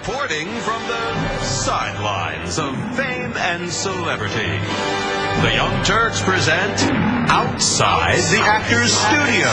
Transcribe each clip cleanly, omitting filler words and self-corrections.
Reporting from the sidelines of fame and celebrity, the Young Turks present Outside the Actors Studio.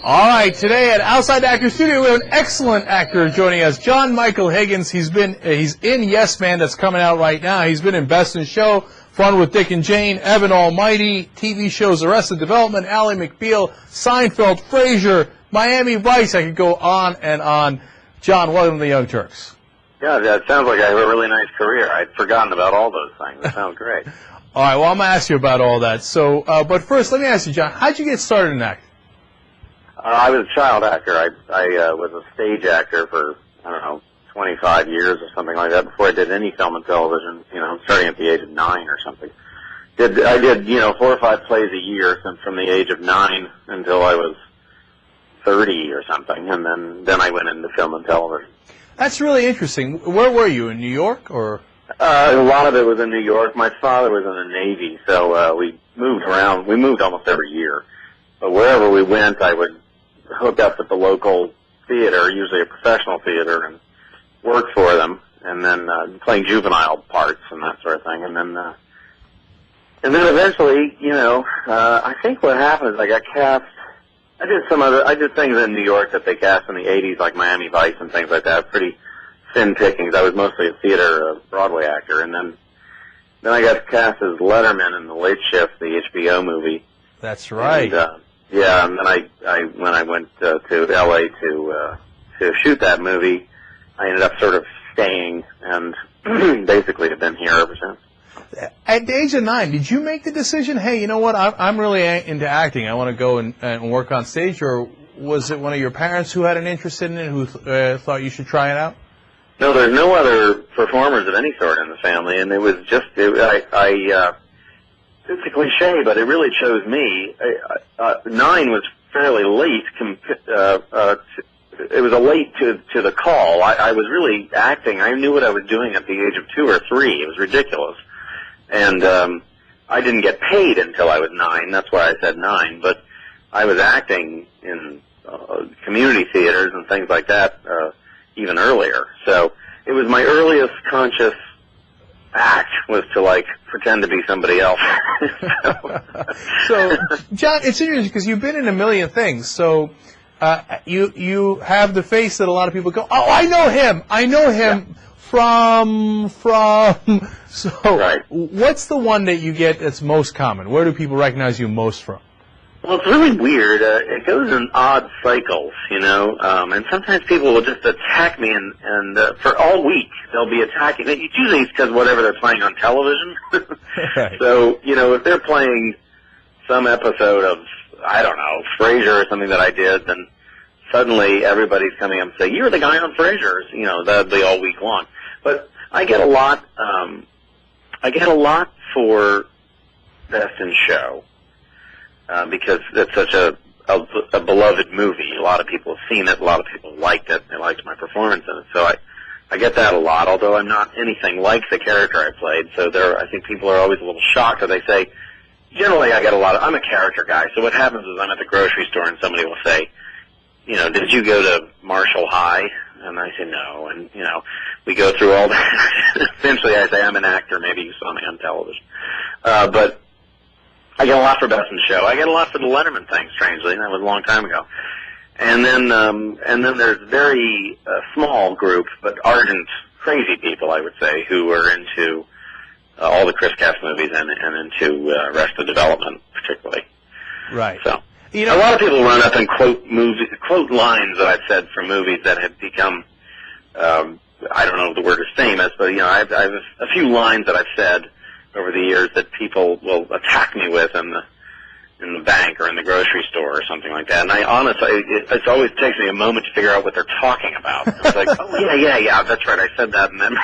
All right, today at Outside the Actors Studio, we have an excellent actor joining us, John Michael Higgins. He's in Yes Man, that's coming out right now. He's been in Best in Show, Fun with Dick and Jane, Evan Almighty, TV shows Arrested Development, Ally McBeal, Seinfeld, Frasier, Miami Vice. I could go on and on. John, welcome to the Young Turks. Yeah, that sounds like I have a really nice career. I'd forgotten about all those things. That sounds great. All right, well, I'm going to ask you about all that. So, but first, let me ask you, John, how'd you get started in acting? I was a child actor. I was a stage actor for, 25 years or something like that before I did any film and television, starting at the age of 9 or something. I did 4 or 5 plays a year from the age of 9 until I was 30 or something, and then I went into film and television. That's really interesting. Where were you, in New York, or? A lot of it was in New York. My father was in the Navy, so we moved around. We moved almost every year. But wherever we went, I would hook up with the local theater, usually a professional theater, and work for them, and then playing juvenile parts and that sort of thing. And then eventually, I think what happened is I got cast. I did things in New York that they cast in the 80s, like Miami Vice and things like that, pretty thin pickings. I was mostly a theater Broadway actor, and then I got cast as Letterman in The Late Shift, the HBO movie. That's right. And, and then when I went to L.A. to shoot that movie, I ended up sort of staying and basically have been here ever since. At the age of 9, did you make the decision, hey, you know what, I'm really into acting, I want to go and work on stage, or was it one of your parents who had an interest in it, who thought you should try it out? No, there's no other performers of any sort in the family, and it was just, it's a cliche, but it really chose me. 9 was fairly late. It was a late to the call. I was really acting. I knew what I was doing at the age of 2 or 3. It was ridiculous. And I didn't get paid until I was 9. That's why I said 9. But I was acting in community theaters and things like that even earlier. So it was my earliest conscious act was to, pretend to be somebody else. So, John, it's interesting because you've been in a million things. So you have the face that a lot of people go, oh, I know him. Yeah. from. So, right. What's the one that you get that's most common? Where do people recognize you most from? Well, it's really weird. It goes in odd cycles, and sometimes people will just attack me, and for all week they'll be attacking. Usually it's because whatever they're playing on television. Right. So, if they're playing some episode of, I don't know, Frasier or something that I did, then suddenly everybody's coming up and saying, you're the guy on Frasier. That'll be all week long. But I get a lot for Best in Show. Because it's such a beloved movie. A lot of people have seen it. A lot of people liked it. They liked my performance in it. So I get that a lot, although I'm not anything like the character I played. So I think people are always a little shocked when they say, generally I get a lot of, I'm a character guy. So what happens is I'm at the grocery store and somebody will say, did you go to Marshall High? And I say no. And, we go through all that. Eventually I say I'm an actor. Maybe you saw me on television. But I get a lot for Best in Show. I get a lot for the Letterman thing, strangely. That was a long time ago. And then there's very small group, but ardent, crazy people, I would say, who are into all the Chris Katz movies and into Arrested Development, particularly. Right. So a lot of people run up and quote lines that I've said from movies that have become, I don't know if the word is famous, but I have a few lines that I've said over the years that people will attack me with in the bank or in the grocery store or something like that. And I honestly, it always takes me a moment to figure out what they're talking about. It's like, oh yeah, that's right, I said that, and then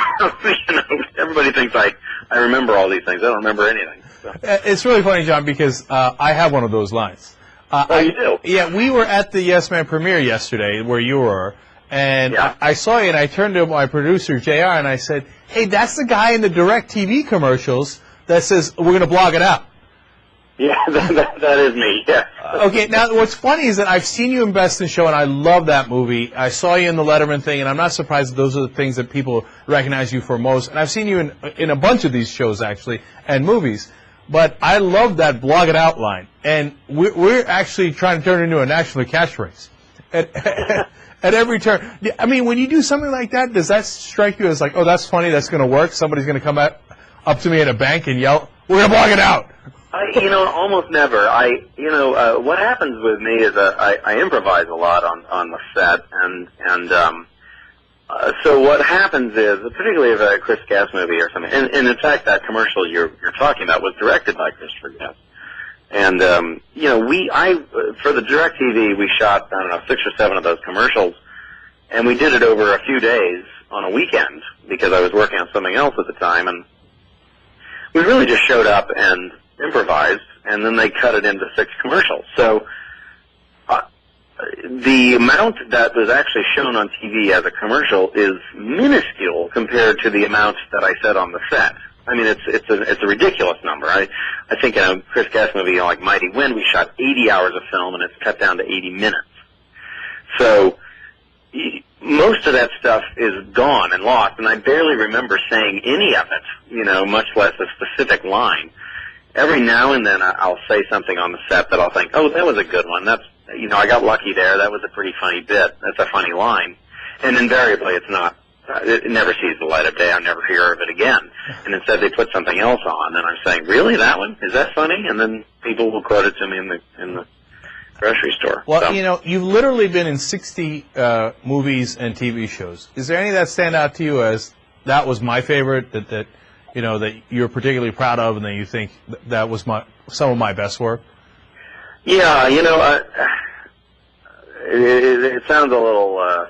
everybody thinks I remember all these things. I don't remember anything. So. It's really funny, John, because I have one of those lines. You do? Yeah, we were at the Yes Man premiere yesterday, where you were. And yeah. I saw you, and I turned to my producer, JR, and I said, hey, that's the guy in the DirecTV commercials that says, we're going to blog it out. Yeah, that is me, yeah. Okay, now what's funny is that I've seen you in Best in Show, and I love that movie. I saw you in the Letterman thing, and I'm not surprised that those are the things that people recognize you for most. And I've seen you in a bunch of these shows, actually, and movies. But I love that Blog It Out line. And we're actually trying to turn it into a national catchphrase at every turn. I mean, when you do something like that, does that strike you as like, oh, that's funny, that's going to work? Somebody's going to come up to me at a bank and yell, we're going to blog it out. Almost never. What happens with me is I improvise a lot on the set, and so what happens is, particularly if a Chris Guest movie or something, and in fact that commercial you're talking about was directed by Christopher Guest, and for the DirecTV we shot 6 or 7 of those commercials, and we did it over a few days on a weekend because I was working on something else at the time, and we really just showed up and improvised, and then they cut it into 6 commercials. So the amount that was actually shown on TV as a commercial is minuscule compared to the amount that I said on the set. I mean, it's a ridiculous number. I think in a Chris Guest movie like Mighty Wind, we shot 80 hours of film, and it's cut down to 80 minutes. So most of that stuff is gone and lost, and I barely remember saying any of it, much less a specific line. Every now and then I'll say something on the set that I'll think, oh, that was a good one. That's, I got lucky there. That was a pretty funny bit. That's a funny line. And invariably it's not. It never sees the light of day. I never hear of it again. And instead they put something else on, and I'm saying, really, that one? Is that funny? And then people will quote it to me in the grocery store. Well, so. You've literally been in 60 movies and TV shows. Is there any that stand out to you as that was my favorite, that you're particularly proud of, and that you think that was some of my best work? Yeah, it sounds a little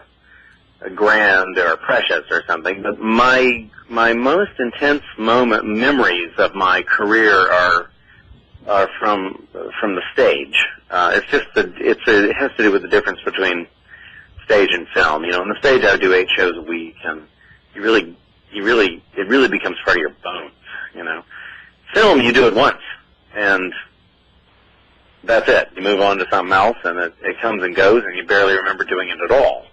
grand or precious or something, but my most intense memories of my career are from the stage. It has to do with the difference between stage and film. On the stage I would do 8 shows a week, and it really becomes part of your bones. Film, you do it once, and that's it. You move on to something else, and it comes and goes, and you barely remember doing it at all.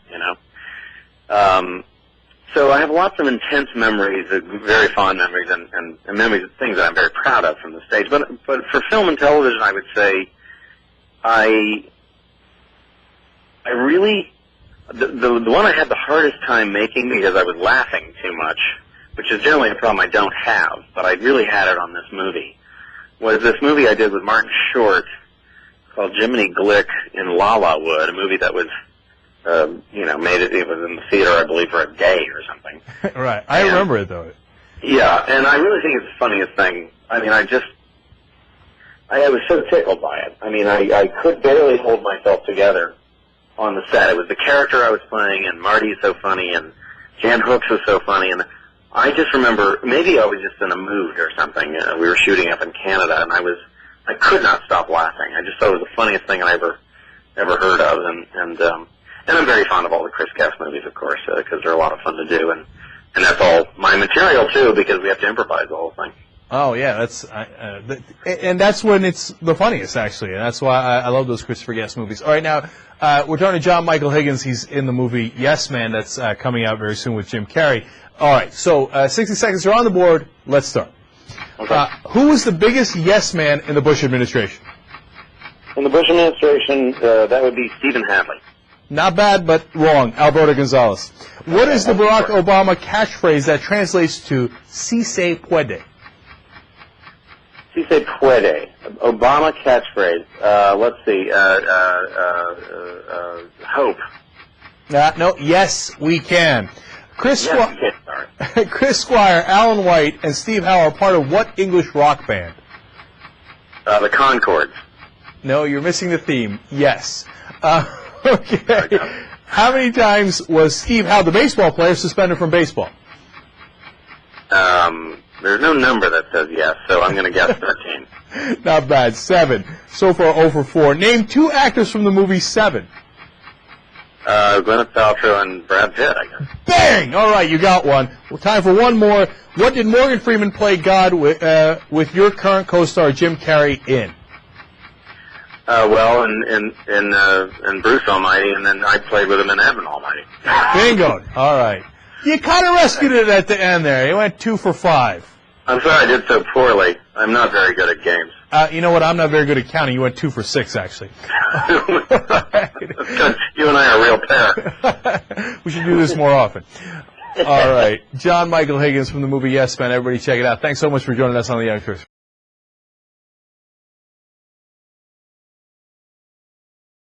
So I have lots of intense memories, very fond memories, and memories of things that I'm very proud of from the stage. But for film and television, I would say I really the one I had the hardest time making because I was laughing too much, which is generally a problem I don't have, but I really had it on this movie, was this movie I did with Martin Short called Jiminy Glick in La Wood, a movie that was, it was in the theater, I believe, for a day or something. Right. I remember it, though. Yeah, and I really think it's the funniest thing. I mean, I was so tickled by it. I mean, I could barely hold myself together on the set. It was the character I was playing, and Marty's so funny, and Jan Hooks was so funny, and I just remember, maybe I was just in a mood or something. We were shooting up in Canada, and I could not stop laughing. I just thought it was the funniest thing I ever heard of, and I'm very fond of all the Chris Guest movies, of course, because they're a lot of fun to do, and that's all my material too, because we have to improvise the whole thing. Oh yeah, and that's when it's the funniest, actually, and that's why I love those Christopher Guest movies. All right, now we're talking to John Michael Higgins. He's in the movie Yes Man that's coming out very soon with Jim Carrey. All right, so 60 seconds are on the board. Let's start. Okay. Who was the biggest yes man in the Bush administration? In the Bush administration, that would be Stephen Hadley. Not bad, but wrong. Alberto Gonzalez. What is the Barack Obama catchphrase that translates to "Si se puede"? Si se puede. Obama catchphrase. Let's see. Hope. No. Yes, we can. Chris Yes, Squire, Alan White, and Steve Howe are part of what English rock band? The Conchords. No, you're missing the theme. Yes. Okay. How many times was Steve Howe, the baseball player, suspended from baseball? There's no number that says yes, so I'm going to guess 13. Not bad. 7. So far, 0 for 4. Name 2 actors from the movie 7. Gwyneth Paltrow and Brad Pitt, I guess. Bang! All right, you got one. Well, time for one more. What did Morgan Freeman play God with your current co-star Jim Carrey in? Well, in Bruce Almighty, and then I played with him in Evan Almighty. Bingo. All right. You kind of rescued it at the end there. You went 2 for 5. I'm sorry I did so poorly. I'm not very good at games. You know what? I'm not very good at counting. You went 2 for 6, actually. Because you and I are a real pair. We should do this more often. All right. John Michael Higgins from the movie Yes Man. Everybody check it out. Thanks so much for joining us on the Young Turks.